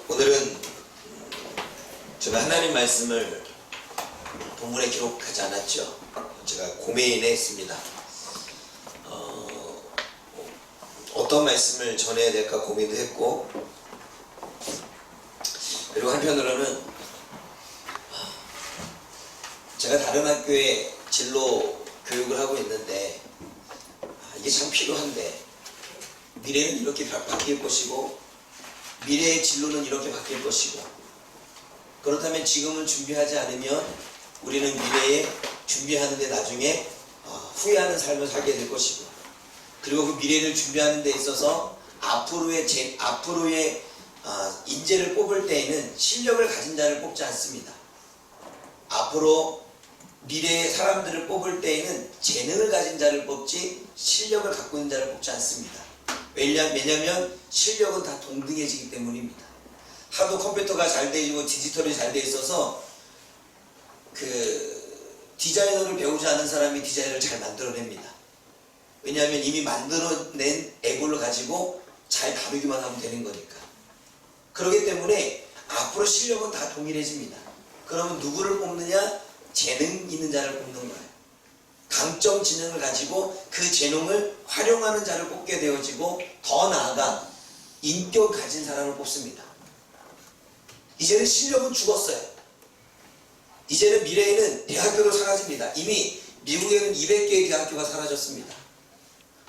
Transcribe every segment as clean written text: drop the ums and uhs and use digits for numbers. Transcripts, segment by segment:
오늘은 제가 하나님 말씀을 본문에 기록하지 않았죠. 제가 고민해 했습니다. 어떤 말씀을 전해야 될까 고민도 했고, 그리고 한편으로는 제가 다른 학교에 진로 교육을 하고 있는데 이게 참 필요한데, 미래는 이렇게 바뀔 것이고 미래의 진로는 이렇게 바뀔 것이고, 그렇다면 지금은 준비하지 않으면 우리는 미래에 준비하는데 나중에 후회하는 삶을 살게 될 것이고, 그리고 그 미래를 준비하는 데 있어서 앞으로의 인재를 뽑을 때에는 실력을 가진 자를 뽑지 않습니다. 앞으로 미래의 사람들을 뽑을 때에는 재능을 가진 자를 뽑지 실력을 갖고 있는 자를 뽑지 않습니다. 왜냐하면 실력은 다 동등해지기 때문입니다. 하도 컴퓨터가 잘 되고 디지털이 잘 돼 있어서 디자이너를 배우지 않은 사람이 디자이너를 잘 만들어냅니다. 왜냐하면 이미 만들어낸 애고를 가지고 잘 다루기만 하면 되는 거니까. 그렇기 때문에 앞으로 실력은 다 동일해집니다. 그러면 누구를 뽑느냐? 재능 있는 자를 뽑는 거예요. 강점 지능을 가지고 그 재능을 활용하는 자를 뽑게 되어지고, 더 나아가 인격 가진 사람을 뽑습니다. 이제는 실력은 죽었어요. 이제는 미래에는 대학교도 사라집니다. 이미 미국에는 200개의 대학교가 사라졌습니다.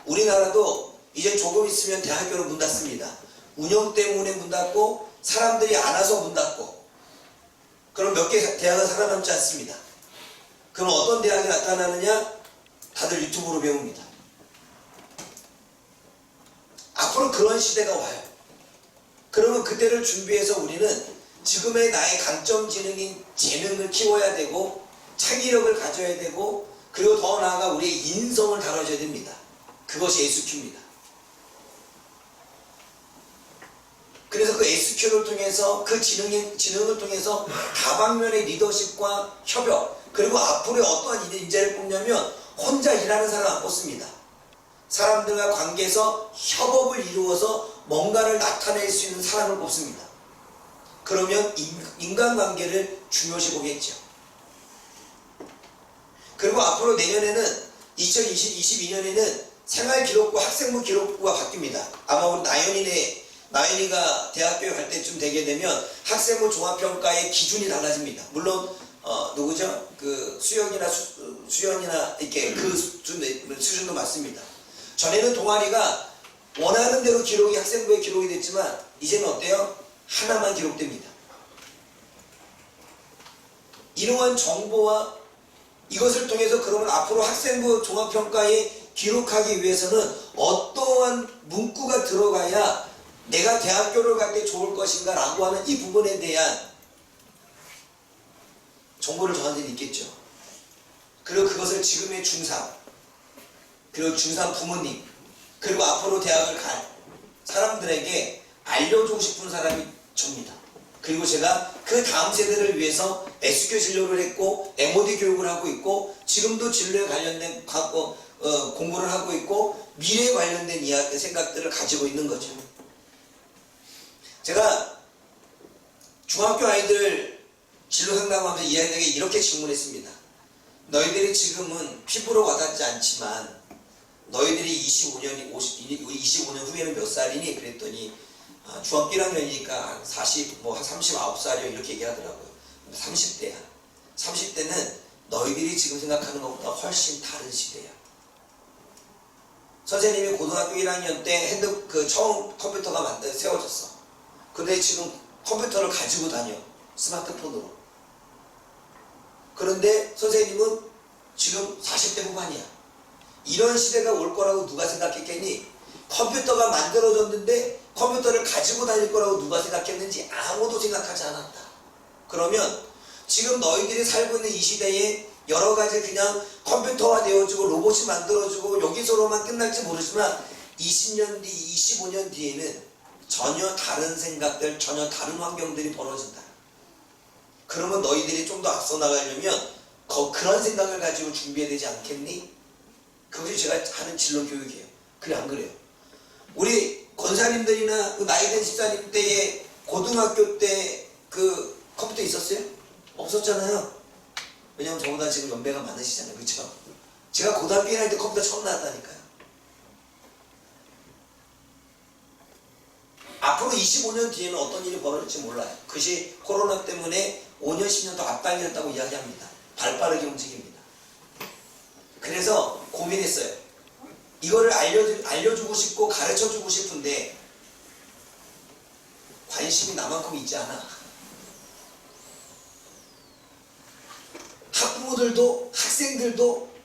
우리나라도 이제 조금 있으면 대학교를 문 닫습니다. 운영 때문에 문 닫고, 사람들이 안 와서 문 닫고, 그럼 몇 개 대학은 살아남지 않습니다. 그럼 어떤 대학이 나타나느냐? 다들 유튜브로 배웁니다. 앞으로 그런 시대가 와요. 그러면 그때를 준비해서 우리는 지금의 나의 강점 지능인 재능을 키워야 되고, 창의력을 가져야 되고, 그리고 더 나아가 우리의 인성을 다뤄줘야 됩니다. 그것이 SQ입니다. 그래서 그 SQ를 통해서, 그 지능을 통해서 다방면의 리더십과 협업, 그리고 앞으로의 어떠한 인재를 뽑냐면 혼자 일하는 사람 안 뽑습니다. 사람들과 관계에서 협업을 이루어서 뭔가를 나타낼 수 있는 사람을 뽑습니다. 그러면 인간관계를 중요시 보겠죠. 그리고 앞으로 내년에는 2022년에는 생활기록부, 학생부 기록부가 바뀝니다. 아마 우리 나연이가 대학교에 갈 때쯤 되게 되면 학생부 종합평가의 기준이 달라집니다. 물론 누구죠? 수연이나 이렇게 그 수준도 맞습니다. 전에는 동아리가 원하는 대로 기록이 학생부에 기록이 됐지만 이제는 어때요? 하나만 기록됩니다. 이러한 정보와 이것을 통해서, 그러면 앞으로 학생부 종합평가에 기록하기 위해서는 어떠한 문구가 들어가야 내가 대학교를 갈 때 좋을 것인가 라고 하는 이 부분에 대한 정보를 저한테는 있겠죠. 그리고 그것을 지금의 중3, 그리고 중3 부모님, 그리고 앞으로 대학을 갈 사람들에게 알려주고 싶은 사람이 접니다. 그리고 제가 그 다음 세대를 위해서 SQ 진로를 했고 MOD 교육을 하고 있고, 지금도 진로에 관련된 공부를 하고 있고, 미래에 관련된 이야기 생각들을 가지고 있는 거죠. 제가 중학교 아이들 진로 상담하면서 이 아이들에게 이렇게 질문했습니다. 너희들이 지금은 피부로 와닿지 않지만 너희들이 25년 후에는 몇 살이니? 그랬더니 중학교 1학년이니까 한 39살이요 이렇게 얘기하더라고요. 30대야. 30대는 너희들이 지금 생각하는 것보다 훨씬 다른 시대야. 선생님이 고등학교 1학년 때 처음 컴퓨터가 세워졌어. 근데 지금 컴퓨터를 가지고 다녀. 스마트폰으로. 그런데 선생님은 지금 40대 후반이야. 이런 시대가 올 거라고 누가 생각했겠니? 컴퓨터가 만들어졌는데 컴퓨터를 가지고 다닐 거라고 누가 생각했는지 아무도 생각하지 않았다. 그러면 지금 너희들이 살고 있는 이 시대에 여러 가지 그냥 컴퓨터화 되어지고 로봇이 만들어지고 여기서로만 끝날지 모르지만 20년 뒤, 25년 뒤에는 전혀 다른 생각들, 전혀 다른 환경들이 벌어진다. 그러면 너희들이 좀 더 앞서 나가려면 그런 생각을 가지고 준비해야 되지 않겠니? 그것이 제가 하는 진로 교육이에요. 그래 안 그래요? 우리 권사님들이나 나이든 집사님 때에 고등학교 때 그 컴퓨터 있었어요? 없었잖아요. 왜냐면 저보다 지금 연배가 많으시잖아요. 그렇죠? 제가 고등학교 1학년 때 컴퓨터 처음 나왔다니까요. 앞으로 25년 뒤에는 어떤 일이 벌어질지 몰라요. 그것이 코로나 때문에 5년, 10년 더 앞당겼다고 이야기합니다. 발빠르게 움직입니다. 그래서 고민했어요. 이거를 알려주고 싶고 가르쳐주고 싶은데 관심이 나만큼 있지 않아. 학부모들도 학생들도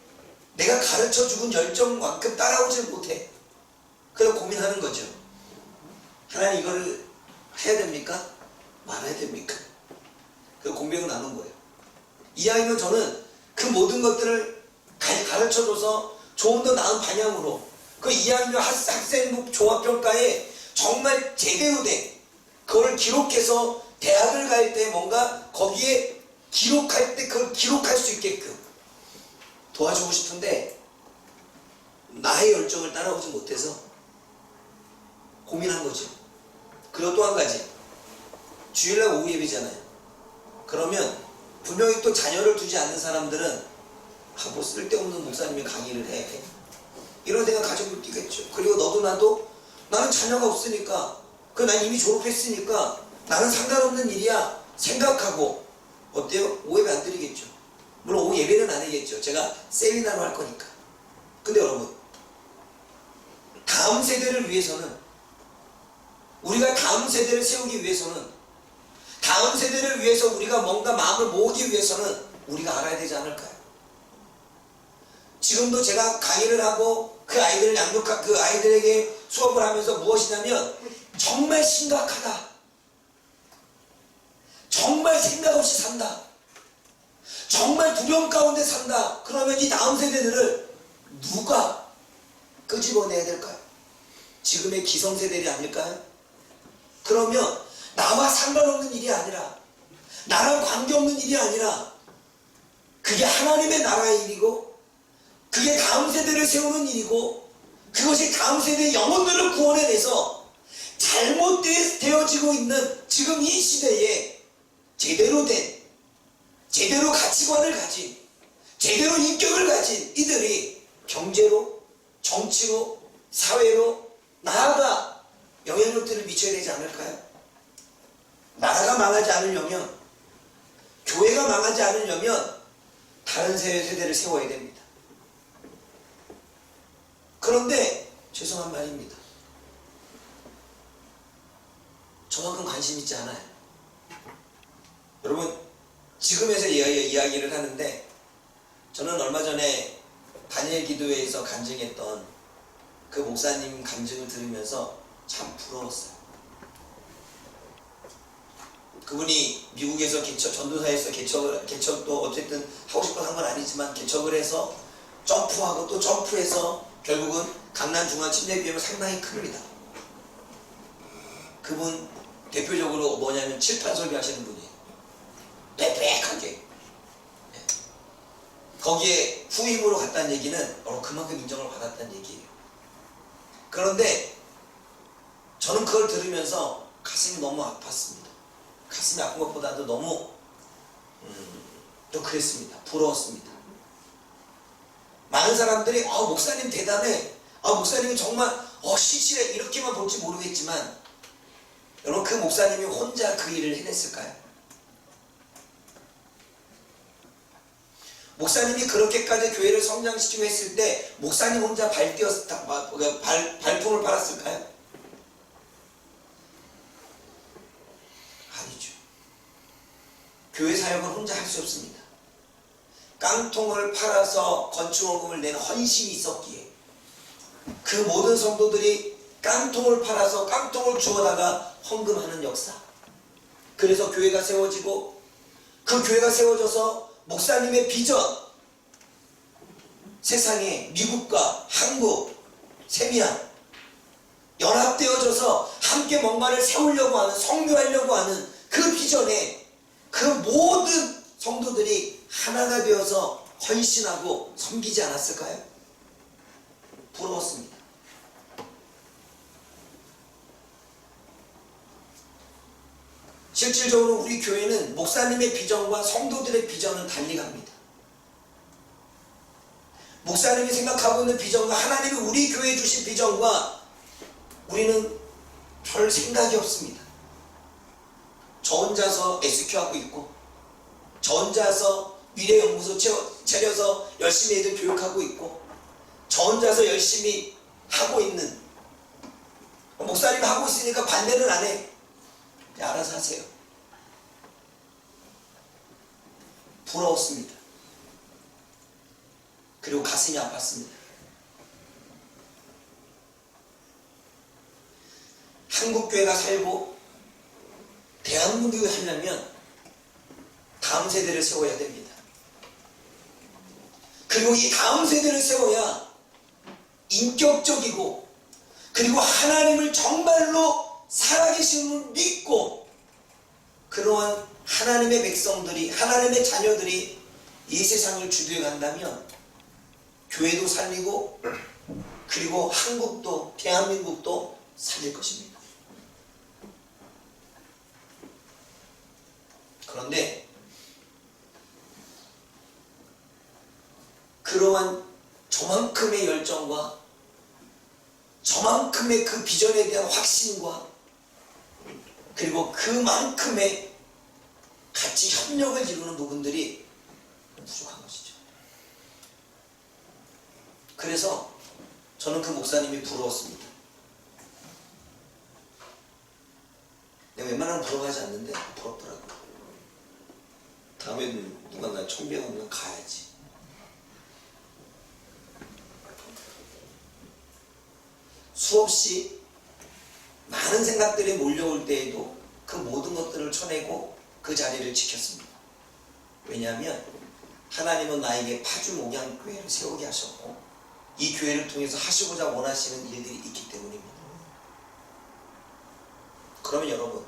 내가 가르쳐주고 열정만큼 따라오질 못해. 그래서 고민하는 거죠. 하나님 이거를 해야 됩니까? 말아야 됩니까? 그 공백을 나눈 거예요. 이왕이면 저는 그 모든 것들을 가르쳐줘서 조금 더 나은 방향으로 그 이왕이면 학생부 종합평가에 정말 제대로 된 그걸 기록해서 대학을 갈 때 뭔가 거기에 기록할 때 그걸 기록할 수 있게끔 도와주고 싶은데 나의 열정을 따라오지 못해서 고민한 거죠. 그리고 또 한 가지, 주일날 오후 예배잖아요. 그러면 분명히 또 자녀를 두지 않는 사람들은 뭐 쓸데없는 목사님이 강의를 해, 이런 생각 가지고 있겠죠. 그리고 너도 나도 나는 자녀가 없으니까, 난 이미 졸업했으니까 나는 상관없는 일이야 생각하고 어때요? 오후 예배 안 드리겠죠. 물론 오후 예배는 안 하겠죠. 제가 세미나로 할 거니까. 근데 여러분, 다음 세대를 위해서는, 우리가 다음 세대를 세우기 위해서는, 다음 세대를 위해서 우리가 뭔가 마음을 모으기 위해서는 우리가 알아야 되지 않을까요? 지금도 제가 강의를 하고 그 아이들에게 수업을 하면서 무엇이냐면, 정말 심각하다, 정말 생각 없이 산다, 정말 두려움 가운데 산다. 그러면 이 다음 세대들을 누가 끄집어내야 될까요? 지금의 기성세대들이 아닐까요? 그러면 나와 상관없는 일이 아니라, 나랑 관계없는 일이 아니라, 그게 하나님의 나라의 일이고, 그게 다음 세대를 세우는 일이고, 그것이 다음 세대의 영혼들을 구원해내서 잘못되어지고 있는 지금 이 시대에 제대로 된, 제대로 가치관을 가진, 제대로 인격을 가진 이들이 경제로, 정치로, 사회로 나아가 영향력들을 미쳐야 되지 않을까요? 나라가 망하지 않으려면, 교회가 망하지 않으려면 다른 세대를 세워야 됩니다. 그런데 죄송한 말입니다. 저만큼 관심 있지 않아요. 여러분, 지금에서 이야기를 하는데, 저는 얼마 전에 다니엘 기도회에서 간증했던 그 목사님 간증을 들으면서 참 부러웠어요. 그분이 미국에서 전도사에서 개척도 어쨌든 하고 싶어서 한 건 아니지만 개척을 해서 점프하고 또 점프해서 결국은 강남 중앙 침례 비용이 상당히 큽니다. 그분 대표적으로 뭐냐면 칠판 설교하시는 분이에요. 빽빽하게. 거기에 후임으로 갔다는 얘기는 그만큼 인정을 받았다는 얘기예요. 그런데 저는 그걸 들으면서 가슴이 너무 아팠습니다. 가슴이 아픈 것보다도 너무 좀 그랬습니다. 부러웠습니다. 많은 사람들이 목사님 대단해, 목사님이 정말 시실해, 이렇게만 볼지 모르겠지만, 여러분, 그 목사님이 혼자 그 일을 해냈을까요? 목사님이 그렇게까지 교회를 성장시키고 했을 때 목사님 혼자 발품을 팔았을까요? 아니죠. 교회 사역은 혼자 할 수 없습니다. 깡통을 팔아서 건축원금을 낸 헌신이 있었기에 그 모든 성도들이 깡통을 팔아서 깡통을 주워다가 헌금하는 역사. 그래서 교회가 세워지고, 그 교회가 세워져서 목사님의 비전, 세상에 미국과 한국, 세미안 연합되어져서 함께 뭔가를 세우려고 하는, 성교하려고 하는 그 비전에 그 모든 성도들이 하나가 되어서 헌신하고 섬기지 않았을까요? 부러웠습니다. 실질적으로 우리 교회는 목사님의 비전과 성도들의 비전은 달리 갑니다. 목사님이 생각하고 있는 비전과 하나님이 우리 교회에 주신 비전과 우리는 별 생각이 없습니다. 저 혼자서 SQ 하고 있고, 저 혼자서 미래연구소 차려서 열심히 애들 교육하고 있고, 저 혼자서 열심히 하고 있는, 목사님이 하고 있으니까 반대는 안 해. 그냥 알아서 하세요. 부러웠습니다. 그리고 가슴이 아팠습니다. 한국교회가 살고 대한민국이 하려면 다음 세대를 세워야 됩니다. 그리고 이 다음 세대를 세워야 인격적이고, 그리고 하나님을 정말로 살아계심을 믿고, 그러한 하나님의 백성들이, 하나님의 자녀들이 이 세상을 주도해 간다면 교회도 살리고, 그리고 한국도, 대한민국도 살릴 것입니다. 그런데 그러한 저만큼의 열정과 저만큼의 그 비전에 대한 확신과, 그리고 그만큼의 같이 협력을 이루는 부분들이 부족한 것이죠. 그래서 저는 그 목사님이 부러웠습니다. 내가 웬만하면 부러워하지 않는데 부럽더라고요. 다음에는 누가 나 청배하면 가야지. 수없이 많은 생각들이 몰려올 때에도 그 모든 것들을 쳐내고 그 자리를 지켰습니다. 왜냐하면 하나님은 나에게 파주 목양교회를 세우게 하셨고, 이 교회를 통해서 하시고자 원하시는 일들이 있기 때문입니다. 그러면 여러분,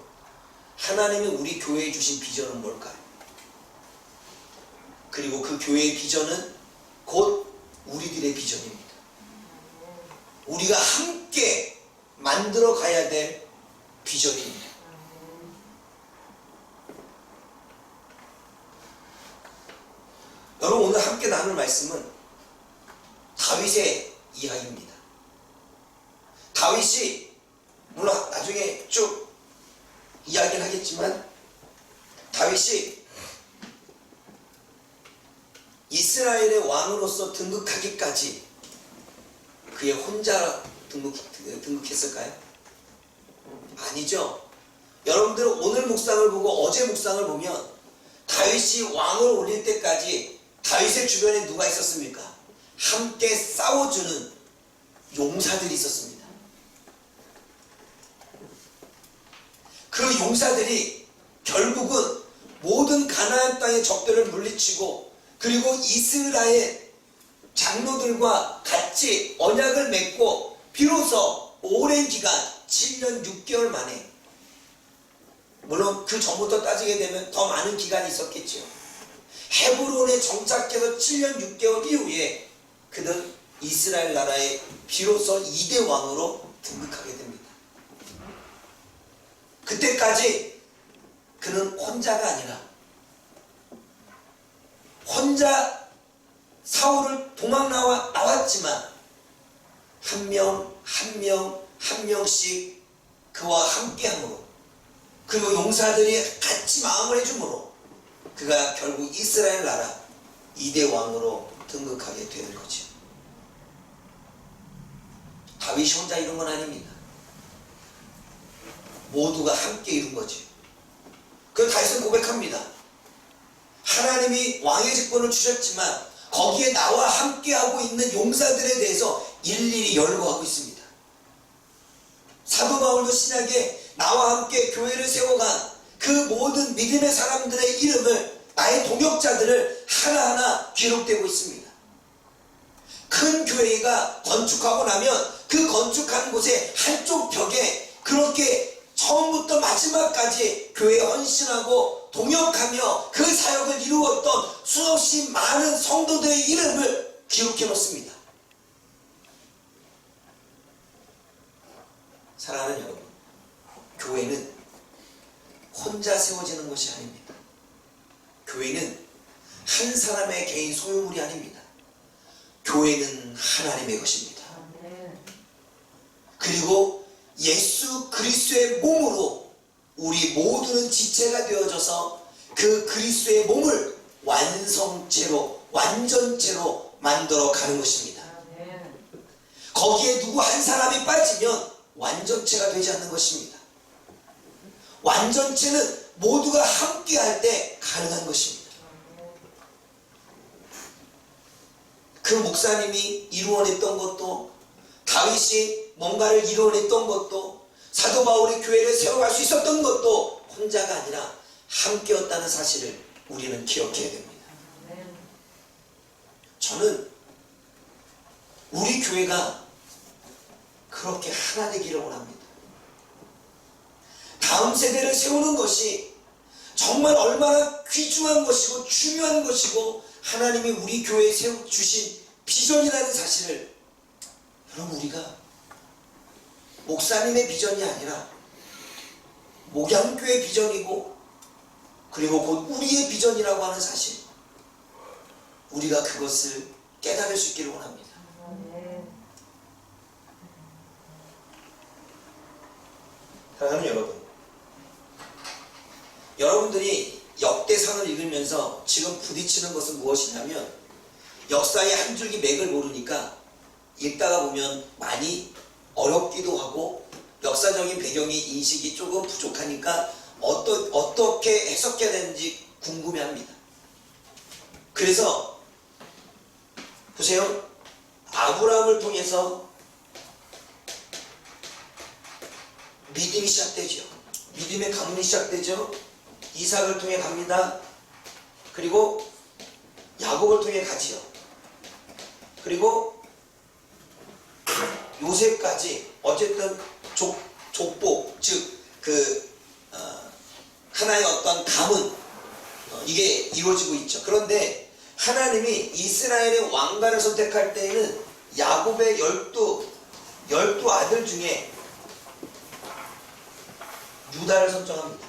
하나님이 우리 교회에 주신 비전은 뭘까요? 그리고 그 교회의 비전은 곧 우리들의 비전입니다. 우리가 함께 만들어 가야 될 비전입니다. 여러분, 오늘 함께 나눌 말씀은 다윗의 이야기입니다. 다윗이 물론 나중에 쭉 이야기를 하겠지만, 다윗이 이스라엘의 왕으로서 등극하기까지 그의 혼자 등극했을까요? 아니죠. 여러분들 오늘 묵상을 보고 어제 묵상을 보면 다윗이 왕을 올릴 때까지 다윗의 주변에 누가 있었습니까? 함께 싸워주는 용사들이 있었습니다. 그 용사들이 결국은 모든 가나안 땅의 적들을 물리치고, 그리고 이스라엘 장로들과 같이 언약을 맺고, 비로소 오랜 기간 7년 6개월 만에, 물론 그 전부터 따지게 되면 더 많은 기간이 있었겠죠. 헤브론에 정착해서 7년 6개월 이후에 그는 이스라엘 나라의 비로소 2대 왕으로 등극하게 됩니다. 그때까지 그는 혼자가 아니라, 혼자 사울을 도망 나왔지만 한 명씩 그와 함께함으로, 그리고 용사들이 같이 마음을 해줌으로 그가 결국 이스라엘 나라 2대 왕으로 등극하게 되는 거죠. 다윗이 혼자 이룬 건 아닙니다. 모두가 함께 이룬 거죠. 그 다윗은 고백합니다. 하나님이 왕의 직분을 주셨지만 거기에 나와 함께하고 있는 용사들에 대해서 일일이 열거하고 있습니다. 사도 바울도 신약에 나와 함께 교회를 세워간 그 모든 믿음의 사람들의 이름을, 나의 동역자들을 하나하나 기록되고 있습니다. 큰 교회가 건축하고 나면 그 건축한 곳의 한쪽 벽에 그렇게 처음부터 마지막까지 교회에 헌신하고 동역하며 그 사역을 이루었던 수없이 많은 성도들의 이름을 기록해 놓습니다. 사랑하는 여러분, 교회는 혼자 세워지는 것이 아닙니다. 교회는 한 사람의 개인 소유물이 아닙니다. 교회는 하나님의 것입니다. 그리고 예수 그리스도의 몸으로 우리 모두는 지체가 되어져서 그 그리스도의 몸을 완성체로 완전체로 만들어 가는 것입니다. 거기에 누구 한 사람이 빠지면 완전체가 되지 않는 것입니다. 완전체는 모두가 함께 할 때 가능한 것입니다. 그 목사님이 이루어냈던 것도, 다윗이 뭔가를 이루어냈던 것도, 사도 바울이 교회를 세워갈 수 있었던 것도 혼자가 아니라 함께였다는 사실을 우리는 기억해야 됩니다. 저는 우리 교회가 그렇게 하나 되기를 원합니다. 다음 세대를 세우는 것이 정말 얼마나 귀중한 것이고 중요한 것이고 하나님이 우리 교회에 세워주신 비전이라는 사실을 여러분, 우리가 목사님의 비전이 아니라 목양교의 비전이고 그리고 곧 우리의 비전이라고 하는 사실, 우리가 그것을 깨달을 수 있기를 원합니다. 사랑하는 여러분, 여러분들이 역대상을 읽으면서 지금 부딪히는 것은 무엇이냐면, 역사의 한 줄기 맥을 모르니까 읽다가 보면 많이 어렵기도 하고 역사적인 배경의 인식이 조금 부족하니까 어떻게 해석해야 되는지 궁금해합니다. 그래서 보세요. 아브라함을 통해서 믿음이 시작되죠. 믿음의 가문이 시작되죠. 이삭을 통해 갑니다. 그리고 야곱을 통해 가지요. 그리고 요셉까지 어쨌든 족보, 즉 하나의 어떤 가문, 이게 이루어지고 있죠. 그런데 하나님이 이스라엘의 왕가를 선택할 때에는 야곱의 12 아들 중에 유다를 선정합니다.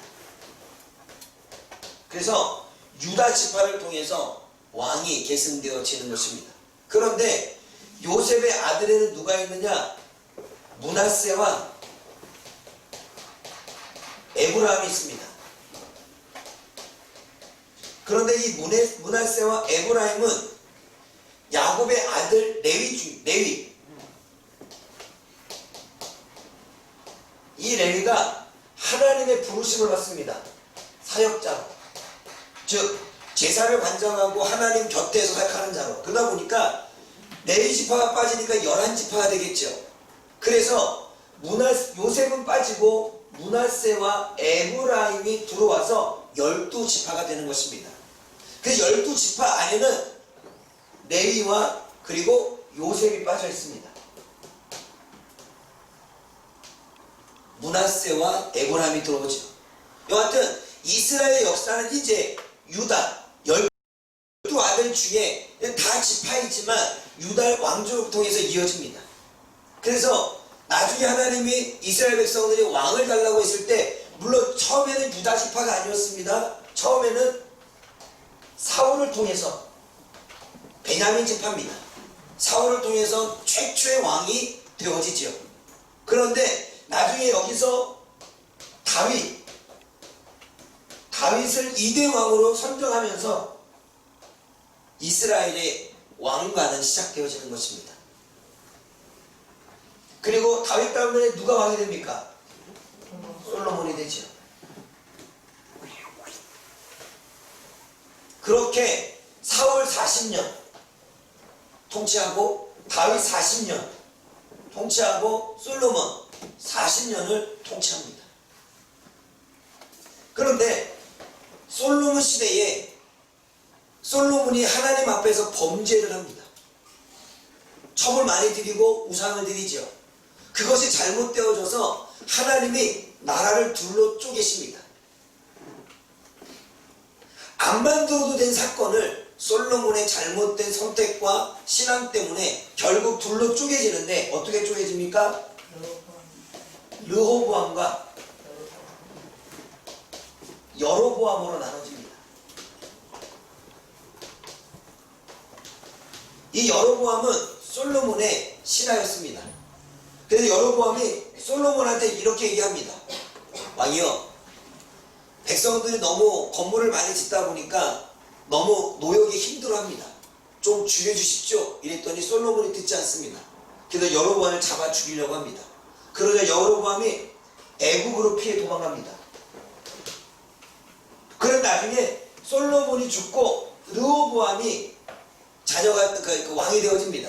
그래서 유다 지파를 통해서 왕이 계승되어지는 것입니다. 그런데 요셉의 아들에는 누가 있느냐? 므낫세와 에브라임이 있습니다. 그런데 이 므낫세와 에브라임은 야곱의 아들 레위, 이 레위가 하나님의 부르심을 받습니다. 사역자로, 즉 제사를 관장하고 하나님 곁에서 사역하는 자로. 그러다 보니까 레위 지파가 빠지니까 11지파가 되겠죠. 그래서 요셉은 빠지고 므낫세와 에브라임이 들어와서 12지파가 되는 것입니다. 그 12지파 안에는 레위와 그리고 요셉이 빠져 있습니다. 므낫세와 에브라임이 들어오죠. 여하튼 이스라엘의 역사는 이제 유다 12아들 중에 다 지파이지만 유다 왕족을 통해서 이어집니다. 그래서 나중에 하나님이 이스라엘 백성들이 왕을 달라고 했을 때, 물론 처음에는 유다 지파가 아니었습니다. 처음에는 사울을 통해서, 베냐민 지파입니다. 사울을 통해서 최초의 왕이 되어지죠. 그런데 나중에 여기서 다윗을 2대 왕으로 선정하면서 이스라엘의 왕가는 시작되어지는 것입니다. 그리고 다윗 다음에 누가 왕이 됩니까? 솔로몬이 되죠. 그렇게 사울 40년 통치하고 다윗 40년 통치하고 솔로몬 40년을 통치합니다. 그런데 솔로몬 시대에 솔로몬이 하나님 앞에서 범죄를 합니다. 첩을 많이 드리고 우상을 드리죠. 그것이 잘못되어져서 하나님이 나라를 둘로 쪼개십니다. 안 만들어도 된 사건을 솔로몬의 잘못된 선택과 신앙 때문에 결국 둘로 쪼개지는데, 어떻게 쪼개집니까? 르호보암과 여로보암으로 나눠집니다. 이 여로보암은 솔로몬의 신하였습니다. 그래서 여로보암이 솔로몬한테 이렇게 얘기합니다. 왕이여, 백성들이 너무 건물을 많이 짓다 보니까 너무 노역이 힘들어합니다. 좀 줄여주십시오. 이랬더니 솔로몬이 듣지 않습니다. 그래서 여로보암을 잡아 죽이려고 합니다. 그러자 여로보암이 애국으로 피해 도망갑니다. 그런 나중에 솔로몬이 죽고 르호보암이 자녀가 그 왕이 되어집니다.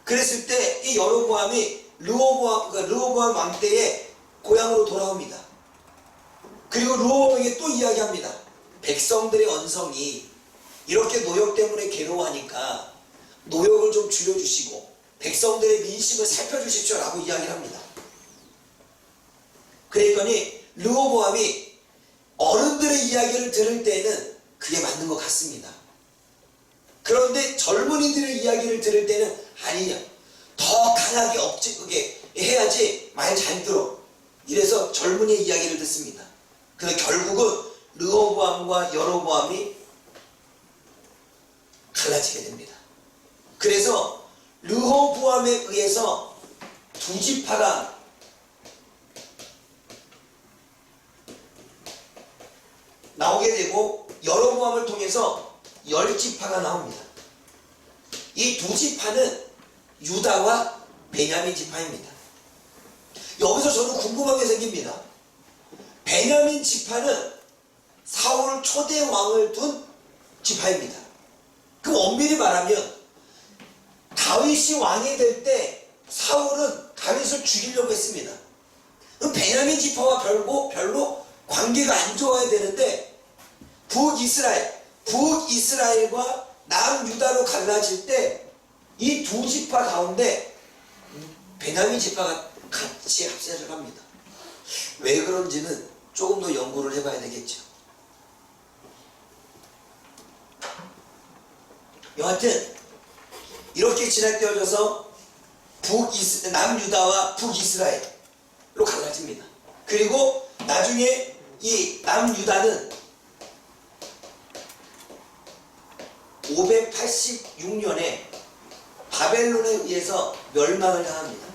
그랬을 때 이 여로보암이 르호보암 왕 때에 고향으로 돌아옵니다. 그리고 르호보암에게 또 이야기합니다. 백성들의 언성이 이렇게 노역 때문에 괴로워하니까 노역을 좀 줄여주시고 백성들의 민심을 살펴주십시오 라고 이야기를 합니다. 그랬더니 르호보암이 어른들의 이야기를 들을 때는 그게 맞는 것 같습니다. 그런데 젊은이들의 이야기를 들을 때는 아니냐, 더 강하게 억지게 해야지 말 잘 들어. 이래서 젊은이의 이야기를 듣습니다. 그래서 결국은 르호보암과 여로보암이 갈라지게 됩니다. 그래서 르호보암에 의해서 두 지파가 나오게 되고 여로보암을 통해서 10지파가 나옵니다. 이 두 지파는 유다와 베냐민 지파입니다. 여기서 저는 궁금한 게 생깁니다. 베냐민 지파는 사울 초대 왕을 둔 지파입니다. 그 엄밀히 말하면 다윗이 왕이 될 때 사울은 다윗을 죽이려고 했습니다. 그럼 베냐민 지파와 별로 관계가 안 좋아야 되는데 북이스라엘과 남유다로 갈라질 때 이 두 지파 가운데 베냐민 지파가 같이 합세를 합니다. 왜 그런지는 조금 더 연구를 해봐야 되겠죠. 여하튼 이렇게 진행되어져서 남유다와 북이스라엘로 갈라집니다. 그리고 나중에 이 남유다는 586년에 바벨론에 의해서 멸망을 당합니다.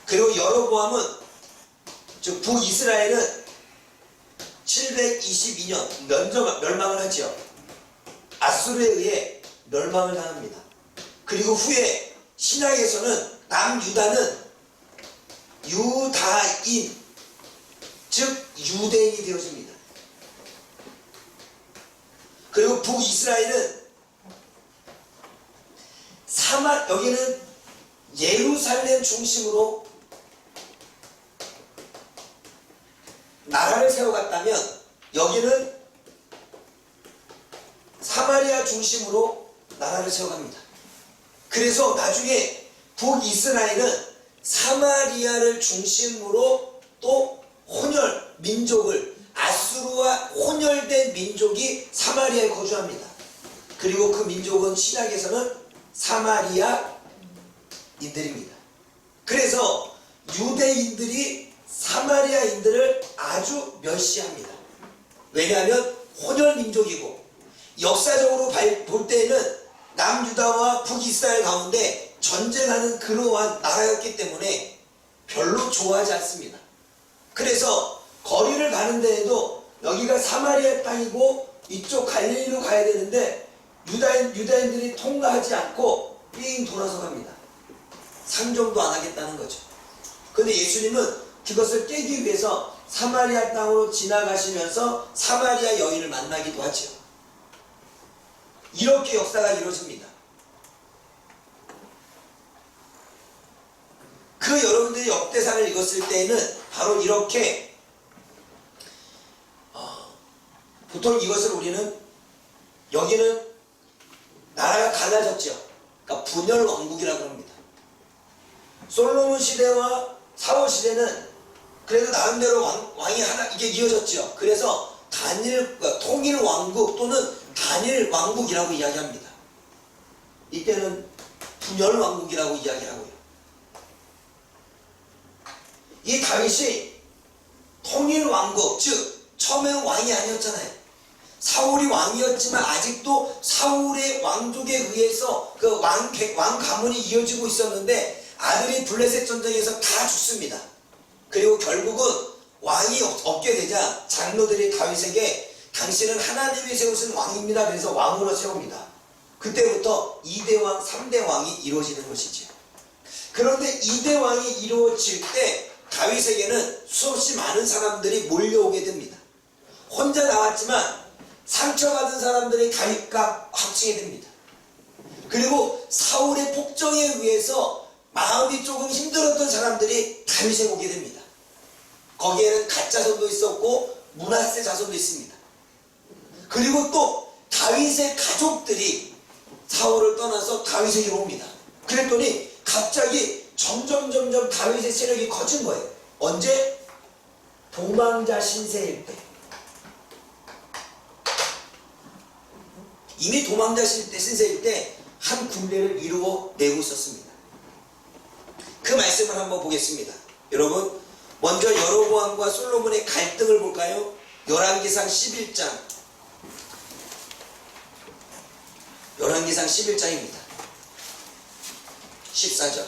그리고 여로보암은, 즉 북이스라엘은 722년 멸망을 하죠. 아수르에 의해 멸망을 당합니다. 그리고 후에 신약에서는 남유다는 유다인, 즉 유대인이 되어집니다. 그리고 북이스라엘은 여기는 예루살렘 중심으로 나라를 세워갔다면 여기는 사마리아 중심으로 나라를 세워갑니다. 그래서 나중에 북이스라엘은 사마리아를 중심으로 또 민족을 아수르와 혼혈된 민족이 사마리아에 거주합니다. 그리고 그 민족은 신약에서는 사마리아인들입니다. 그래서 유대인들이 사마리아인들을 아주 멸시합니다. 왜냐하면 혼혈 민족이고 역사적으로 볼 때에는 남유다와 북이스라엘 가운데 전쟁하는 그러한 나라였기 때문에 별로 좋아하지 않습니다. 그래서 거리를 가는 데에도 여기가 사마리아 땅이고 이쪽 갈릴리로 가야 되는데 유다인들이 통과하지 않고 삥 돌아서 갑니다. 상종도 안 하겠다는 거죠. 그런데 예수님은 그것을 깨기 위해서 사마리아 땅으로 지나가시면서 사마리아 여인을 만나기도 하죠. 이렇게 역사가 이루어집니다. 그 여러분들이 역대상을 읽었을 때에는 바로 이렇게 보통 이것을 우리는 여기는 나라가 갈라졌죠. 그러니까 분열 왕국이라고 합니다. 솔로몬 시대와 사울 시대는 그래도 나름대로 왕이 하나 이게 이어졌죠. 그래서 통일 왕국 또는 단일 왕국이라고 이야기합니다. 이때는 분열 왕국이라고 이야기하고요. 이 다윗이 통일 왕국, 즉 처음에는 왕이 아니었잖아요. 사울이 왕이었지만 아직도 사울의 왕족에 의해서 그 왕 가문이 이어지고 있었는데 아들이 블레셋 전쟁에서 다 죽습니다. 그리고 결국은 왕이 없게 되자 장로들이 다윗에게 당신은 하나님이 세우신 왕입니다. 그래서 왕으로 세웁니다. 그때부터 2대 왕, 3대 왕이 이루어지는 것이죠. 그런데 2대 왕이 이루어질 때 다윗에게는 수없이 많은 사람들이 몰려오게 됩니다. 혼자 나왔지만 상처받은 사람들이 다윗과 합치게 됩니다. 그리고 사울의 폭정에 의해서 마음이 조금 힘들었던 사람들이 다윗에 오게 됩니다. 거기에는 갓 자손도 있었고 므낫세 자손도 있습니다. 그리고 또 다윗의 가족들이 사울을 떠나서 다윗에게로 옵니다. 그랬더니 갑자기 점점 다윗의 세력이 커진 거예요. 언제? 도망자 신세일 때. 이미 도망자 신세일 때 한 군대를 이루어 내고 있었습니다. 그 말씀을 한번 보겠습니다. 여러분, 먼저 여로보암과 솔로몬의 갈등을 볼까요? 열왕기상 11장. 열왕기상 11장입니다. 14절.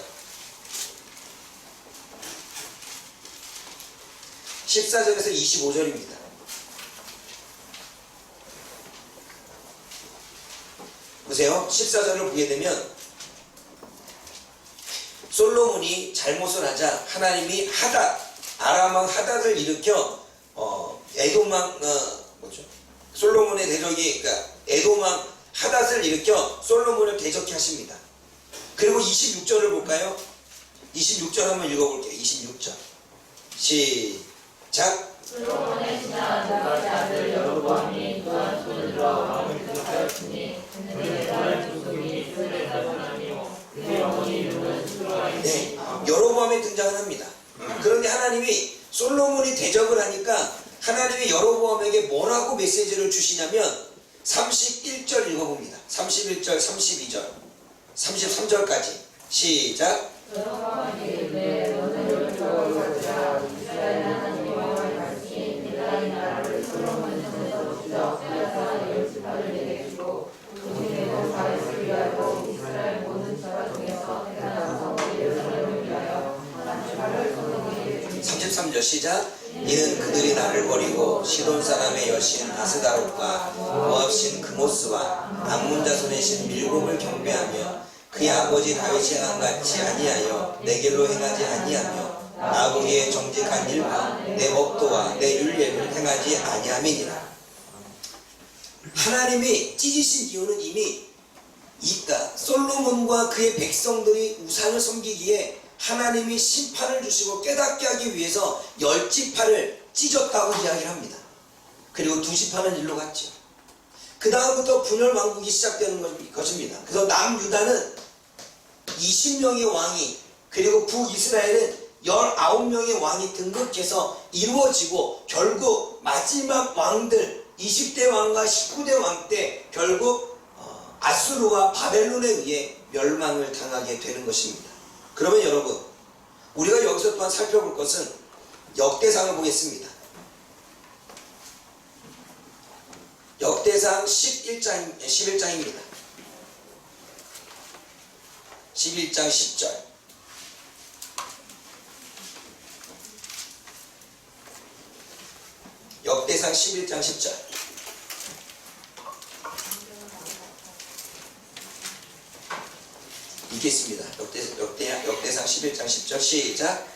14절에서 25절입니다. 보세요. 14절을 보게 되면 솔로몬이 잘못을 하자 하나님이 아람 왕 하닷을 일으켜 에돔 왕 솔로몬의 대적이 그러니까 에돔 왕 하닷을 일으켜 솔로몬을 대적케 하십니다. 그리고 26절을 볼까요? 26절 한번 읽어볼게요. 26절 시작. 솔로몬의 지난 아들 여로보암이 또한 손을 들어 왕을 대적하였으니 그의 딸 조속이 그의 자손아니요 그의 어머니 이름은 스루아이니. 네, 여로보암이 등장을 합니다. 그런데 하나님이 솔로몬이 대적을 하니까 하나님이 여로보암에게 뭐라고 메시지를 주시냐면 31절 읽어봅니다. 31절, 32절, 33절까지 시작. 여로보암이 이르되 너는 여호와의 것이라 이스라엘 하나님 여호와의 말씀이 내가 이 나라를 솔로몬 손에서 주저 빼앗아 열지파를 내게 주고 동일에도 다윗을 위하여 이스라엘 모든 지파 중에서 대단한 성읍 예루살렘을 위하여 단지파를 솔로몬에게 주니라. 33절 시작. 이는 그들이 나를 버리고 시돈 사람의 여신 아스다롯과 모압신 그모스와 암몬 자손의 신 밀곰을 경배하며 그의 아버지 다윗이 행한 같이 아니하여 내 길로 행하지 아니하며 나 보기에 정직한 일과 내 법도와 내 율례를 행하지 아니함이니라. 하나님이 찢으신 이유는 이미 있다. 솔로몬과 그의 백성들이 우상을 섬기기에 하나님이 심판을 주시고 깨닫게 하기 위해서 10지파를 찢었다고 이야기를 합니다. 그리고 2지파는 일로 갔죠. 그 다음부터 분열 왕국이 시작되는 것입니다. 그래서 남유다는 20명의 왕이, 그리고 북이스라엘은 19명의 왕이 등극해서 이루어지고 결국 마지막 왕들 20대 왕과 19대 왕 때 결국 아수르와 바벨론에 의해 멸망을 당하게 되는 것입니다. 그러면 여러분, 우리가 여기서 또한 살펴볼 것은 역대상을 보겠습니다. 역대상 11장입니다. 11장 10절. 역대상 11장 10절. 읽겠습니다. 역대상 11장 10절 시작.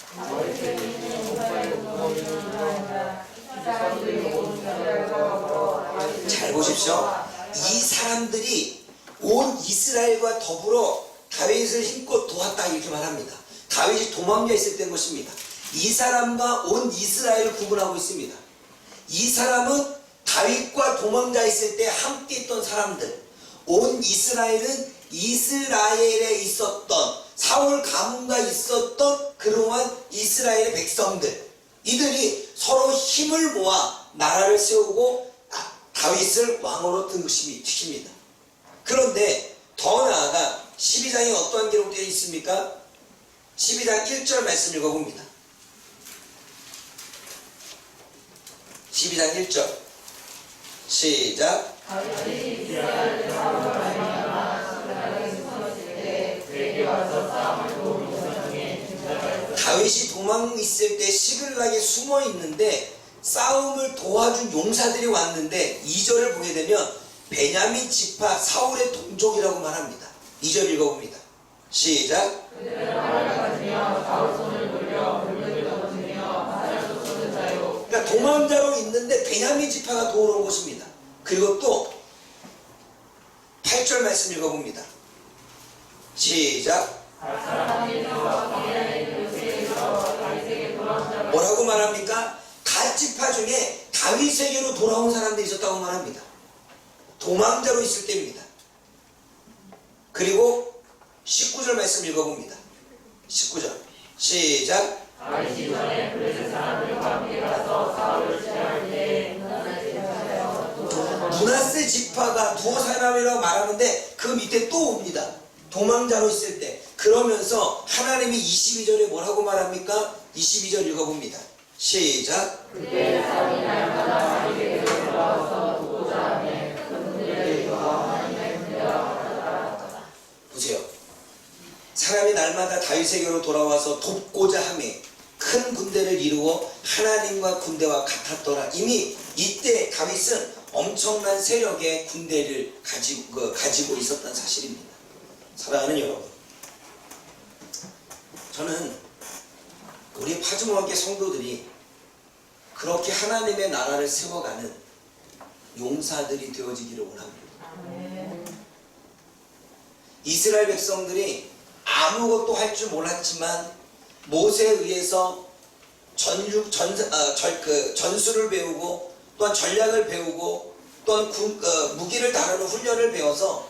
잘 보십시오. 이 사람들이 온 이스라엘과 더불어 다윗을 힘껏 도왔다 이렇게 말합니다. 다윗이 도망쳐 있을 때인 것입니다. 이 사람과 온 이스라엘을 구분하고 있습니다. 이 사람은 다윗과 도망쳐 있을 때 함께 있던 사람들. 온 이스라엘은 이스라엘에 있었던 사울 가문과 있었던 그러한 이스라엘의 백성들, 이들이 서로 힘을 모아 나라를 세우고 다윗을 왕으로 등극시킵니다. 그런데 더 나아가 12장에 어떠한 기록되어 있습니까? 12장 1절 말씀 읽어봅니다. 12장 1절 시작. 다윗이 이스라엘 사울을 말미암아 시글락에 숨었을 때 그에게 와서 싸움을 도우는 여정에 중자가 다윗이 도망 있을 때 시글락에 숨어 있는데 싸움을 도와준 용사들이 왔는데 2절을 보게 되면 베냐민 지파 사울의 동족이라고 말합니다. 2절 읽어봅니다. 시작. 그들은 활을 가지며 사울 손을 물려 물들을 던지며 화살도 쏘는 자요. 그러니까 도망자로 있는데 베냐민 지파가 도우러 온 것입니다. 그리고 또 8절 말씀 읽어봅니다. 시작. 뭐라고 말합니까? 갓 지파 중에 다윗에게로 돌아온 사람들이 있었다고 말합니다. 도망자로 있을 때입니다. 그리고 19절 말씀 읽어봅니다. 19절 시작. 다윗이 전에 블레셋 사람들과 함께 가서 사울을 취할 때 므낫세 지파가 두어 사람이라고 말하는데 그 밑에 또 옵니다. 도망자로 있을 때. 그러면서 하나님이 22절에 뭐라고 말합니까? 22절 읽어봅니다. 시작. 그때 사울이 날마다 다윗에게 돌아와서 돕고자 하매 그분들의 여호와 하나님의 군대와 보세요. 사람이 날마다 다윗에게로 돌아와서 돕고자 하매 큰 군대를 이루어 하나님과 군대와 같았더라. 이미 이때 다윗은 엄청난 세력의 군대를 가지고 있었던 사실입니다. 사랑하는 여러분, 저는 우리 파주모학교 성도들이 그렇게 하나님의 나라를 세워가는 용사들이 되어지기를 원합니다. 이스라엘 백성들이 아무것도 할 줄 몰랐지만 모세에 의해서 전술을 배우고 또한 전략을 배우고 또한 무기를 다루는 훈련을 배워서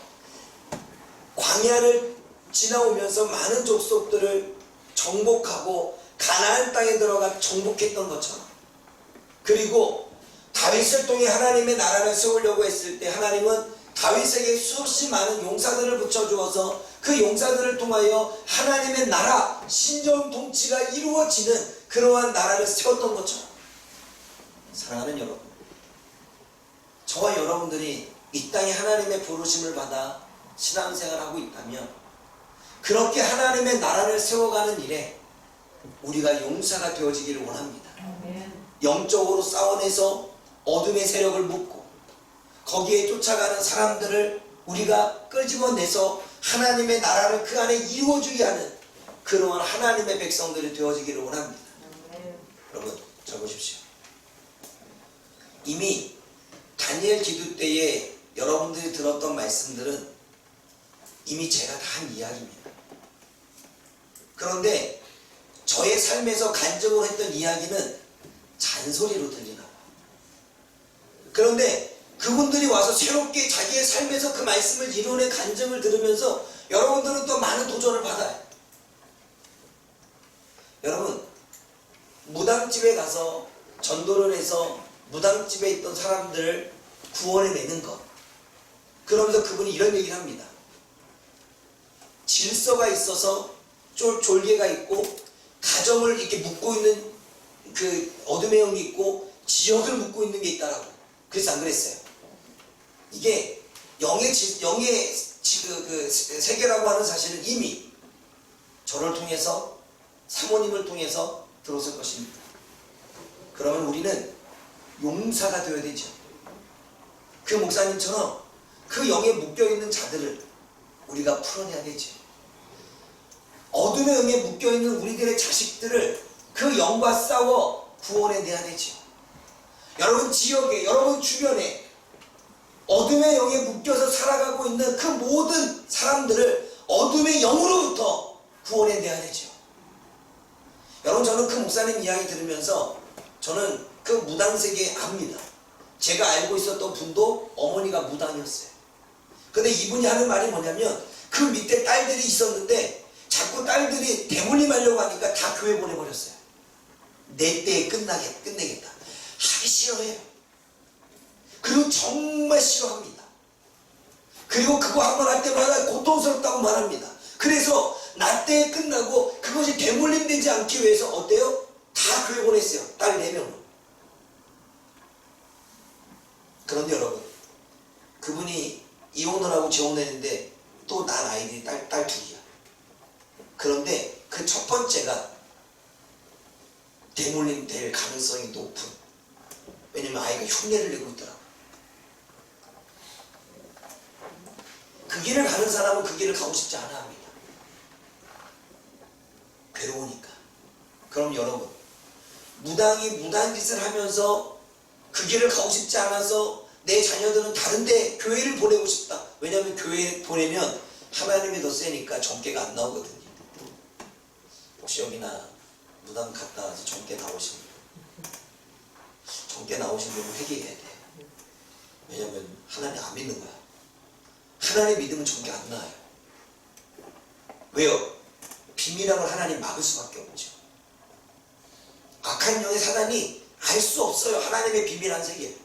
광야를 지나오면서 많은 족속들을 정복하고 가나안 땅에 들어가 정복했던 것처럼, 그리고 다윗을 통해 하나님의 나라를 세우려고 했을 때 하나님은 다윗에게 수없이 많은 용사들을 붙여주어서 그 용사들을 통하여 하나님의 나라, 신정 통치가 이루어지는 그러한 나라를 세웠던 것처럼, 사랑하는 여러분, 저와 여러분들이 이 땅에 하나님의 부르심을 받아 신앙생활하고 있다면 그렇게 하나님의 나라를 세워가는 일에 우리가 용사가 되어지기를 원합니다. 영적으로 싸워내서 어둠의 세력을 묶고 거기에 쫓아가는 사람들을 우리가 끄집어내서 하나님의 나라를 그 안에 이루어주게 하는 그러한 하나님의 백성들이 되어지기를 원합니다. 여러분, 잘 보십시오. 이미 다니엘 기도 때에 여러분들이 들었던 말씀들은 이미 제가 다 한 이야기입니다. 그런데 저의 삶에서 간증을 했던 이야기는 잔소리로 들리나 봐요. 그런데 그분들이 와서 새롭게 자기의 삶에서 그 말씀을 이루어낸 간증을 들으면서 여러분들은 또 많은 도전을 받아요. 여러분, 무당집에 가서 전도를 해서 무당집에 있던 사람들을 구원해내는 것, 그러면서 그분이 이런 얘기를 합니다. 질서가 있어서 졸개가 있고 가정을 이렇게 묶고 있는 그 어둠의 영이 있고 지역을 묶고 있는 게 있다라고. 그래서 안 그랬어요. 이게 영의 그 세계라고 하는 사실은 이미 저를 통해서 사모님을 통해서 들어설 것입니다. 그러면 우리는 용사가 되어야 되죠. 그 목사님처럼 그 영에 묶여있는 자들을 우리가 풀어내야 되죠. 어둠의 영에 묶여있는 우리들의 자식들을 그 영과 싸워 구원해내야 되죠. 여러분 지역에, 여러분 주변에 어둠의 영에 묶여서 살아가고 있는 그 모든 사람들을 어둠의 영으로부터 구원해내야 되죠. 여러분, 저는 그 목사님 이야기 들으면서 저는 그 무당세계 압니다. 제가 알고 있었던 분도 어머니가 무당이었어요. 근데 이분이 하는 말이 뭐냐면 그 밑에 딸들이 있었는데 자꾸 딸들이 대물림하려고 하니까 다 교회 보내버렸어요. 내 때에 끝내겠다. 하기 싫어해요. 그리고 정말 싫어합니다. 그리고 그거 한 번 할 때마다 고통스럽다고 말합니다. 그래서 나 때에 끝나고 그것이 대물림되지 않기 위해서 어때요? 다 교회 보냈어요. 딸 4명을. 그런데 여러분, 그분이 이혼을 하고 재혼을 했는데 또 난 아이들이 딸 둘이야. 그런데 그 첫 번째가 대물림 될 가능성이 높은, 왜냐면 아이가 흉내를 내고 있더라고. 그 길을 가는 사람은 그 길을 가고 싶지 않아 합니다. 괴로우니까. 그럼 여러분, 무당이 무당짓을 하면서 그 길을 가고 싶지 않아서 내 자녀들은 다른데 교회를 보내고 싶다. 왜냐하면 교회에 보내면 하나님이 더 세니까 정죄가 안 나오거든요. 혹시 여기나 무당 갔다 와서 정죄 나오신 분, 정죄 나오신 분은 회개해야 돼. 왜냐하면 하나님 안 믿는 거야. 하나님 믿으면 정죄 안 나와요. 왜요? 비밀함을 하나님 막을 수밖에 없죠. 악한 영의 사단이 알 수 없어요. 하나님의 비밀한 세계.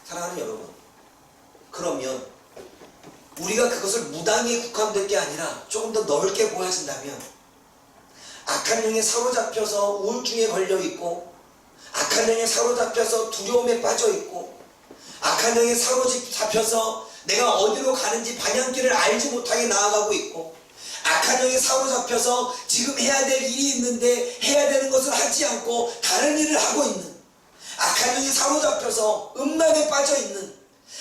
사랑하는 여러분, 그러면 우리가 그것을 무당에 국한될 게 아니라 조금 더 넓게 보여진다면, 악한 영에 사로잡혀서 우울증에 걸려있고, 악한 영에 사로잡혀서 두려움에 빠져있고, 악한 영에 사로잡혀서 내가 어디로 가는지 방향길을 알지 못하게 나아가고 있고, 악한 영에 사로잡혀서 지금 해야 될 일이 있는데 해야 되는 것을 하지 않고 다른 일을 하고 있는, 악한 영에 사로잡혀서 음란에 빠져있는,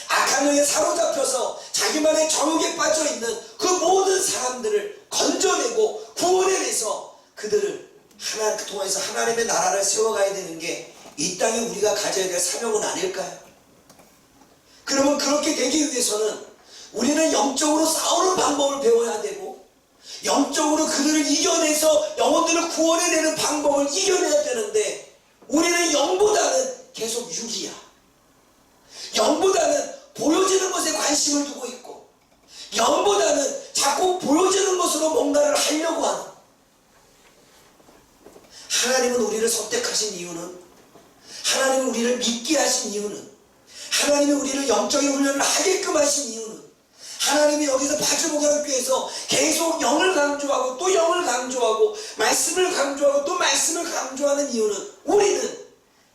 악한 영에 사로잡혀서 자기만의 정욕에 빠져있는 그 모든 사람들을 건져내고 구원해내서 그들을 하나님 통해서 하나님의 나라를 세워가야 되는 게 이 땅에 우리가 가져야 될 사명은 아닐까요? 그러면 그렇게 되기 위해서는 우리는 영적으로 싸우는 방법을 배워야 되고, 영적으로 그들을 이겨내서 영혼들을 구원해내는 방법을 이겨내야 되는데, 우리는 영보다는 계속 육이야. 영보다는 보여지는 것에 관심을 두고 있고, 영보다는 자꾸 보여지는 것으로 뭔가를 하려고 하는. 하나님은 우리를 선택하신 이유는, 하나님은 우리를 믿게 하신 이유는, 하나님이 우리를 영적인 훈련을 하게끔 하신 이유는, 하나님이 여기서 파주목양교회에서 계속 영을 강조하고 또 영을 강조하고 말씀을 강조하고 또 말씀을 강조하는 이유는, 우리는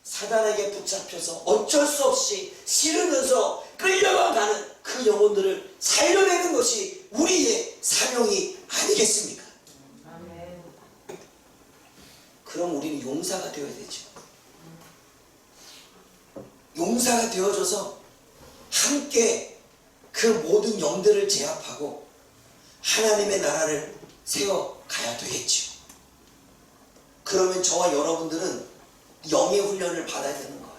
사단에게 붙잡혀서 어쩔 수 없이 싫으면서 끌려가는 그 영혼들을 살려내는 것이 우리의 사명이 아니겠습니까? 아멘. 그럼 우리는 용사가 되어야 되죠. 용사가 되어줘서 함께 그 모든 영들을 제압하고 하나님의 나라를 세워가야 되겠죠. 그러면 저와 여러분들은 영의 훈련을 받아야 되는 거예요.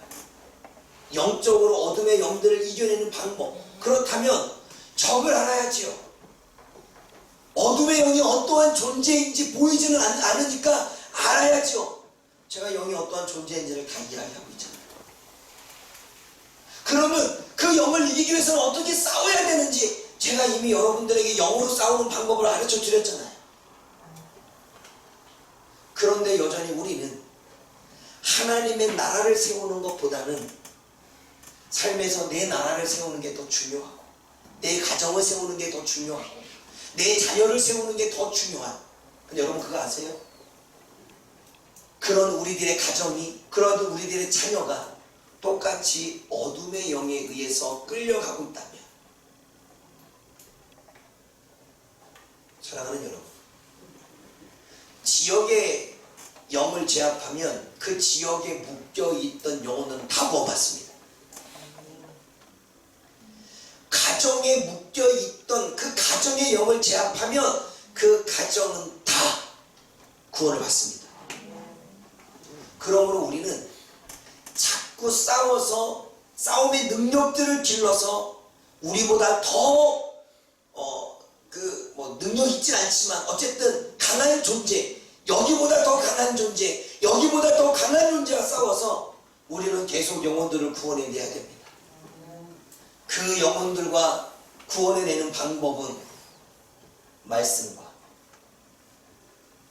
영적으로 어둠의 영들을 이겨내는 방법. 그렇다면 적을 알아야지요. 어둠의 영이 어떠한 존재인지 보이지는 않으니까 알아야죠. 제가 영이 어떠한 존재인지를 다 이야기하고 있잖아요. 그러면 그 영을 이기기 위해서는 어떻게 싸워야 되는지 제가 이미 여러분들에게 영으로 싸우는 방법을 가르쳐 드렸잖아요. 그런데 여전히 우리는 하나님의 나라를 세우는 것보다는 삶에서 내 나라를 세우는 게 더 중요하고, 내 가정을 세우는 게 더 중요하고, 내 자녀를 세우는 게 더 중요한. 근데 여러분 그거 아세요? 그런 우리들의 가정이, 그런 우리들의 자녀가 똑같이 어둠의 영에 의해서 끌려가고 있다면, 사랑하는 여러분, 지역의 영을 제압하면 그 지역에 묶여있던 영혼은 다 구원받습니다. 가정에 묶여있던 그 가정의 영을 제압하면 그 가정은 다 구원을 받습니다. 그러므로 우리는 자꾸 싸워서 싸움의 능력들을 길러서 우리보다 더 능력 있진 않지만 어쨌든 강한 존재, 여기보다 더 강한 존재, 여기보다 더 강한 존재와 싸워서 우리는 계속 영혼들을 구원해내야 됩니다. 그 영혼들과 구원해내는 방법은 말씀과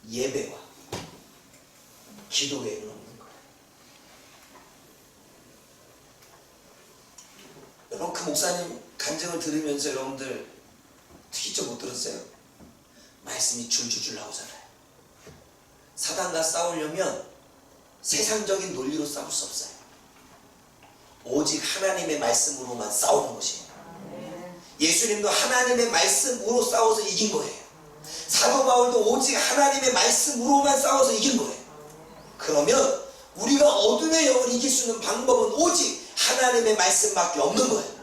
예배와 기도 외에는 없는 거예요. 여러분 그 목사님 간증을 들으면서 여러분들 특히 좀 못 들었어요? 말씀이 줄줄줄 나오잖아요. 사단과 싸우려면 세상적인 논리로 싸울 수 없어요. 오직 하나님의 말씀으로만 싸우는 것이에요. 예수님도 하나님의 말씀으로 싸워서 이긴 거예요. 사도 바울도 오직 하나님의 말씀으로만 싸워서 이긴 거예요. 그러면 우리가 어둠의 영을 이길 수 있는 방법은 오직 하나님의 말씀밖에 없는 거예요.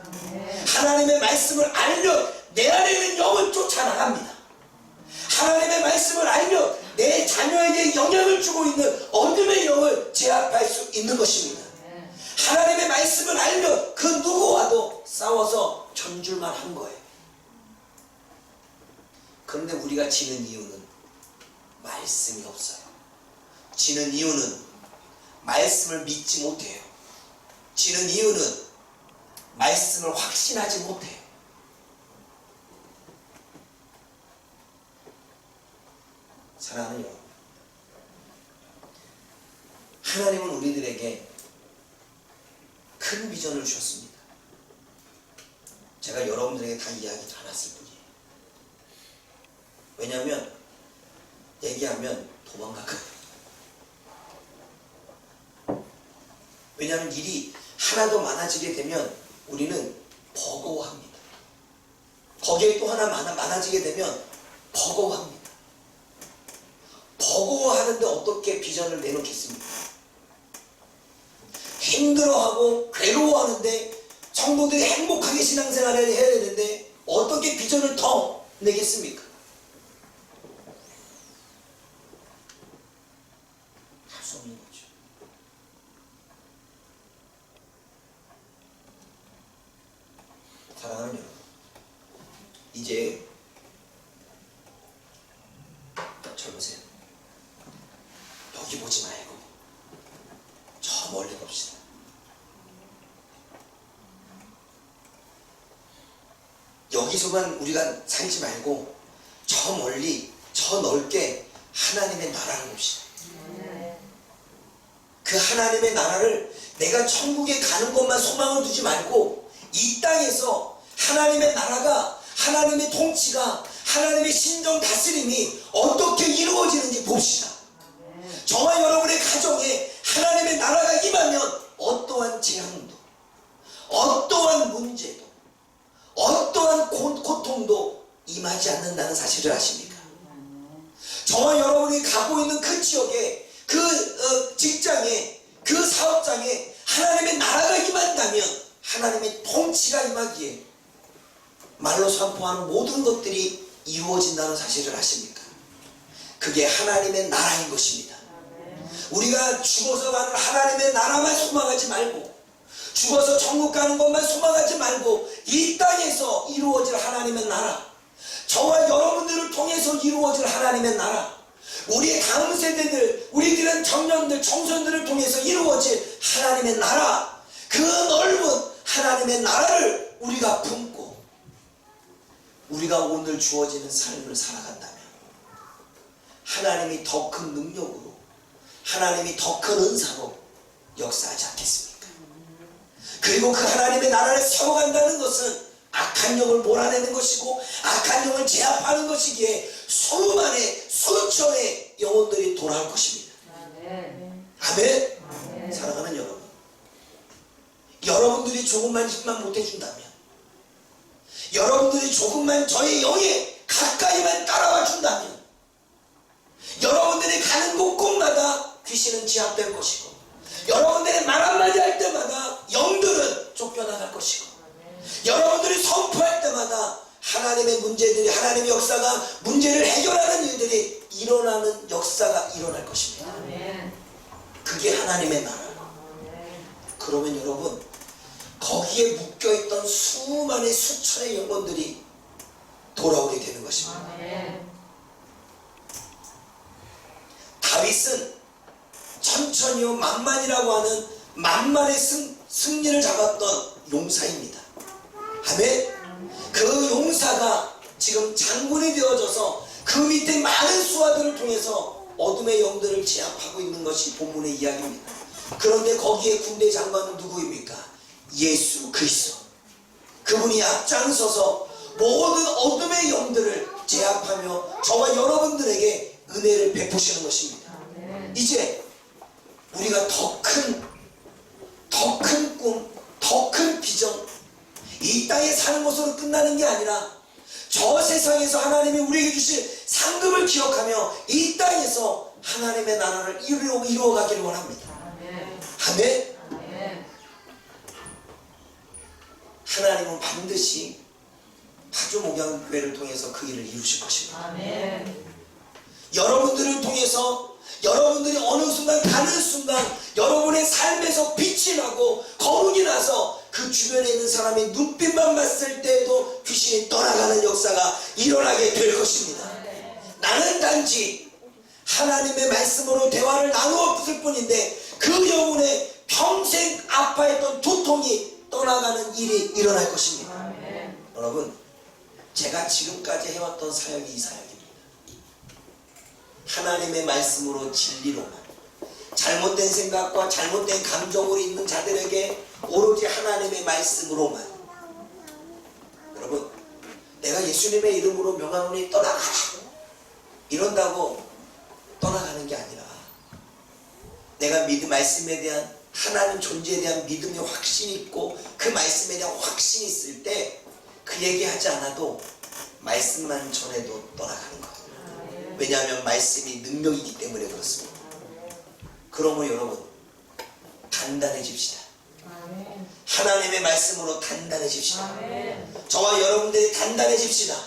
하나님의 말씀을 알면 내 안에 있는 영은 쫓아나갑니다. 하나님의 말씀을 알면 내 자녀에게 영향을 주고 있는 어둠의 영을 제압할 수 있는 것입니다. 하나님의 말씀을 알면 그 누구와도 싸워서 전줄만 한 거예요. 그런데 우리가 지는 이유는 말씀이 없어요. 지는 이유는 말씀을 믿지 못해요. 지는 이유는 말씀을 확신하지 못해요. 사랑하는 여러분, 하나님은 우리들에게 큰 비전을 주셨습니다. 제가 여러분들에게 다 이야기하지 않았을 뿐이에요. 왜냐하면 얘기하면 도망갈까요? 왜냐하면 일이 하나 더 많아지게 되면 우리는 버거워합니다. 거기에 또 하나 많아지게 되면 버거워합니다. 버거워하는데 어떻게 비전을 내놓겠습니까? 힘들어하고 괴로워하는데 성도들이 행복하게 신앙생활을 해야 되는데 어떻게 비전을 더 내겠습니까? 할 수 없는 거죠. 사랑하는 여러분, 이제 젊으세요. 여기 보지 말고 저 멀리 봅시다. 여기서만 우리가 살지 말고 저 멀리 저 넓게 하나님의 나라를 봅시다. 그 하나님의 나라를 내가 천국에 가는 것만 소망을 두지 말고 이 땅에서 하나님의 나라가, 하나님의 통치가, 하나님의 신정 다스림이 어떻게 이루어지는지 봅시다. 저와 여러분의 가정에 하나님의 나라가 임하면 어떠한 재앙도, 어떠한 문제도, 어떠한 고통도 임하지 않는다는 사실을 아십니까? 저와 여러분이 가고 있는 그 지역에, 그 직장에, 그 사업장에 하나님의 나라가 임한다면 하나님의 통치가 임하기에 말로 선포하는 모든 것들이 이루어진다는 사실을 아십니까? 그게 하나님의 나라인 것입니다. 우리가 죽어서 가는 하나님의 나라만 소망하지 말고, 죽어서 천국 가는 것만 소망하지 말고 이 땅에서 이루어질 하나님의 나라, 저와 여러분들을 통해서 이루어질 하나님의 나라, 우리의 다음 세대들, 우리들은 청년들, 청소년들을 통해서 이루어질 하나님의 나라, 그 넓은 하나님의 나라를 우리가 품고 우리가 오늘 주어지는 삶을 살아간다면 하나님이 더 큰 능력으로, 하나님이 더 큰 은사로 역사하지 않겠습니까? 그리고 그 하나님의 나라를 세워간다는 것은 악한 영을 몰아내는 것이고 악한 영을 제압하는 것이기에 수만의 수천의 영혼들이 돌아올 것입니다. 아멘. 사랑하는 여러분, 여러분들이 조금만 힘만 못해준다면, 여러분들이 조금만 저의 영에 가까이만 따라와 준다면 여러분들이 가는 곳곳마다 귀신은 제압될 것이고 여러분들이 말 한마디 할 때마다 영들은 쫓겨나갈 것이고 여러분들이 선포할 때마다 하나님의 문제들이, 하나님의 역사가, 문제를 해결하는 일들이 일어나는 역사가 일어날 것입니다. 그게 하나님의 나라. 그러면 여러분, 거기에 묶여있던 수만의 수천의 영혼들이 돌아오게 되는 것입니다. 다윗은 천천히요 만만이라고 하는 만만의 승리를 잡았던 용사입니다. 아멘. 그 용사가 지금 장군이 되어져서 그 밑에 많은 수하들을 통해서 어둠의 영들을 제압하고 있는 것이 본문의 이야기입니다. 그런데 거기에 군대 장관은 누구입니까? 예수 그리스도. 그분이 앞장서서 모든 어둠의 영들을 제압하며 저와 여러분들에게 은혜를 베푸시는 것입니다. 이제 우리가 더 큰 꿈, 더 큰 비전, 이 땅에 사는 것으로 끝나는 게 아니라 저 세상에서 하나님이 우리에게 주신 상급을 기억하며 이 땅에서 하나님의 나라를 이루어가기를 원합니다. 아멘. 하나님은 반드시 파주목양교회를 통해서 그 일을 이루실 것입니다. 여러분들을 통해서 여러분들이 어느 순간 가는 순간 여러분의 삶에서 빛이 나고 거룩이 나서 그 주변에 있는 사람의 눈빛만 봤을 때에도 귀신이 떠나가는 역사가 일어나게 될 것입니다. 나는 단지 하나님의 말씀으로 대화를 나누었을 뿐인데 그 영혼에 평생 아파했던 두통이 떠나가는 일이 일어날 것입니다. 여러분, 제가 지금까지 해왔던 사역이 이 사역입니다. 하나님의 말씀으로 진리로만, 잘못된 생각과 잘못된 감정으로 있는 자들에게 오로지 하나님의 말씀으로만. 여러분, 내가 예수님의 이름으로 명하노니 떠나가라 이런다고 떠나가는 게 아니라 내가 말씀에 대한 하나님 존재에 대한 믿음의 확신이 있고 그 말씀에 대한 확신이 있을 때 그 얘기하지 않아도 말씀만 전해도 떠나가는 거예요. 왜냐하면 말씀이 능력이기 때문에 그렇습니다. 그러므로 여러분, 단단해집시다. 하나님의 말씀으로 단단해집시다. 저와 여러분들이 단단해집시다.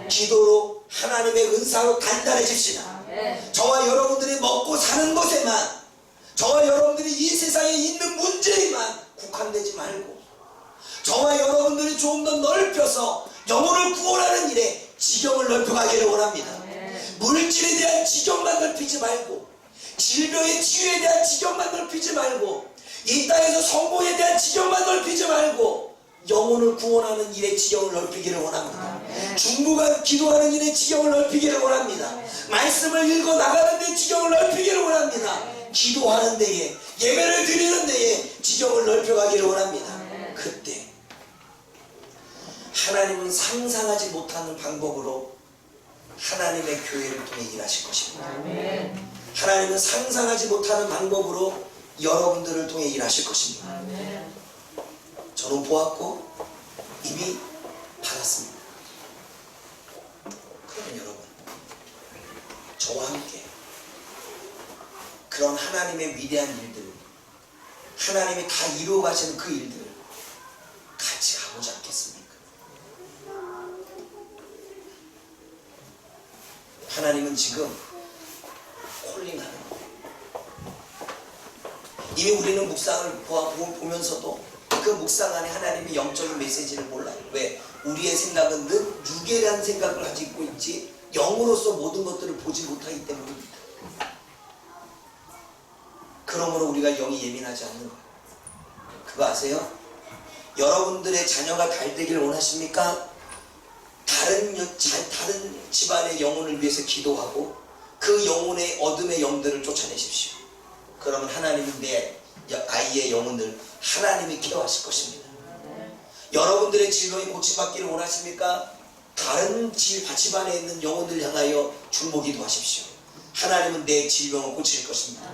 기도로 하나님의 은사로 단단해집시다. 저와 여러분들이 먹고 사는 것에만, 저와 여러분들이 이 세상에 있는 문제에만 국한되지 말고 저와 여러분들이 조금 더 넓혀서 영혼을 구원하는 일에 지경을 넓혀가기를 원합니다. 물질에 대한 지경만 넓히지 말고 질병의 치유에 대한 지경만 넓히지 말고 이 땅에서 성공에 대한 지경만 넓히지 말고 영혼을 구원하는 일에 지경을 넓히기를 원합니다. 중보가 기도하는 일에 지경을 넓히기를 원합니다. 말씀을 읽어 나가는 데 지경을 넓히기를 원합니다. 기도하는 데에, 예배를 드리는 데에 지경을 넓혀가기를 원합니다. 그때 하나님은 상상하지 못하는 방법으로 하나님의 교회를 통해 일하실 것입니다. 하나님은 상상하지 못하는 방법으로 여러분들을 통해 일하실 것입니다. 저는 보았고 이미 받았습니다. 그러면 여러분, 저와 함께 그런 하나님의 위대한 일들, 하나님이 다 이루어 가시는 그 일들을 같이 가보지 않겠습니까? 하나님은 지금 콜링하는 거예요. 이미 우리는 묵상을 보면서도 그 묵상 안에 하나님의 영적인 메시지를 몰라요. 왜? 우리의 생각은 늘 육이라는 생각을 가지고 있지 영으로서 모든 것들을 보지 못하기 때문입니다. 그러므로 우리가 영이 예민하지 않는 거예요. 그거 아세요? 여러분들의 자녀가 잘 되기를 원하십니까? 다른 집안의 영혼을 위해서 기도하고 그 영혼의 어둠의 영들을 쫓아내십시오. 그러면 하나님은 내 아이의 영혼을 하나님이 케어하실 것입니다. 여러분들의 질병이 고침받기를 원하십니까? 다른 집안에 있는 영혼을 향하여 중보기도 하십시오. 하나님은 내 질병을 고칠 것입니다.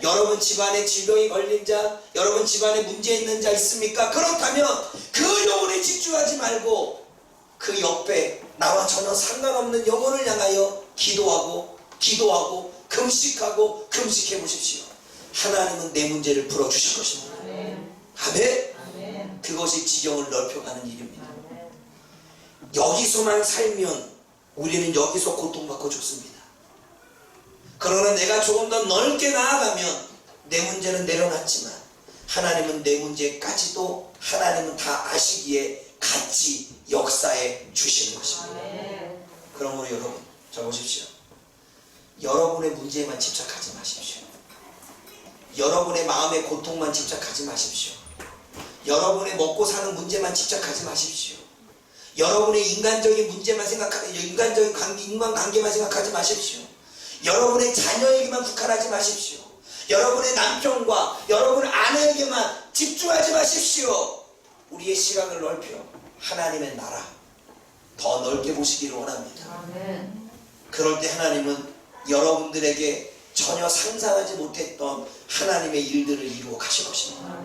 여러분 집안에 질병이 걸린 자, 여러분 집안에 문제 있는 자 있습니까? 그렇다면 그 영혼에 집중하지 말고 그 옆에 나와 전혀 상관없는 영혼을 향하여 기도하고 금식해 보십시오. 하나님은 내 문제를 풀어주실 것입니다. 아멘. 그것이 지경을 넓혀가는 일입니다. 여기서만 살면 우리는 여기서 고통받고 죽습니다. 그러나 내가 조금 더 넓게 나아가면 내 문제는 내려놨지만 하나님은 내 문제까지도 하나님은 다 아시기에 같이 역사해 주시는 것입니다. 그러므로 여러분, 자 보십시오. 여러분의 문제에만 집착하지 마십시오. 여러분의 마음의 고통만 집착하지 마십시오. 여러분의 먹고 사는 문제만 집착하지 마십시오. 여러분의 인간적인 문제만 인간관계만 생각하지 마십시오. 여러분의 자녀에게만 국한하지 마십시오. 여러분의 남편과 여러분의 아내에게만 집중하지 마십시오. 우리의 시각을 넓혀 하나님의 나라 더 넓게 보시기를 원합니다. 그럴 때 하나님은 여러분들에게 전혀 상상하지 못했던 하나님의 일들을 이루어 가실 것입니다.